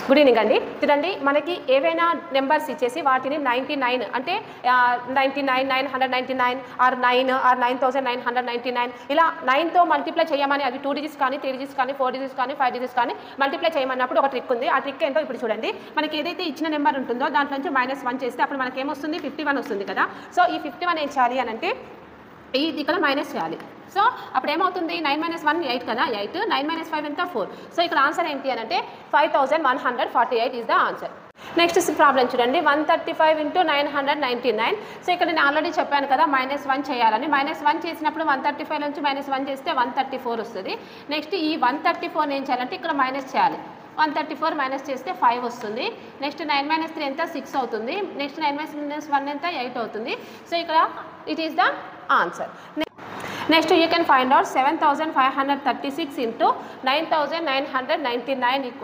Good evening అండి. చూడండి, మనకి ఏవైనా నెంబర్స్ ఇచ్చేసి వాటిని 99 అంటే 99, 999 ఆర్ 9 ఆర్ 9999 ఇలా 9తో మల్టిప్లై చేయమని, అది 2 డిజిట్స్ కానీ 3 డిజిట్స్ కానీ 4 డిజిట్స్ కానీ 5 డిజిట్స్ కానీ మల్టిప్లై చేయమన్నప్పుడు ఒక ట్రిక్ ఉంది. ఆ ట్రిక్ ఏంటో ఇప్పుడు చూడండి. మనకి ఏదైతే ఇచ్చిన నెంబర్ ఉంటుందో దాంట్లో నుంచి -1 చేస్తే అప్పుడు మనకి ఏమొస్తుంది, 51 వస్తుంది కదా. సో ఈ 51 ఏం చేయాలి అని అంటే ఇది ఇక్కడ మైనస్ చేయాలి. సో అప్పుడు ఏమవుతుంది, 9 - 1 8 కదా, 8 9 - 5 ఎంత 4. సో ఇక్కడ ఆన్సర్ ఏంటి అని అంటే 5148 is the answer. Next problem చూడండి, 135 × 999. సో ఇక్కడ నేను ఆల్రెడీ చెప్పాను కదా -1 చేయాలని. -1 చేసినప్పుడు 135 నుంచి -1 చేస్తే 134 వస్తుంది. నెక్స్ట్ ఈ 134 ఏం చేయాలంటే ఇక్కడ మైనస్ చేయాలి. 134 మైనస్ చేస్తే 5 వస్తుంది. నెక్స్ట్ 9 - 3 ఎంత 6 అవుతుంది. నెక్స్ట్ 9 - 1 ఎంత 8 అవుతుంది. సో ఇక్కడ it is the answer. Next you can find out 7536 × 9999 equal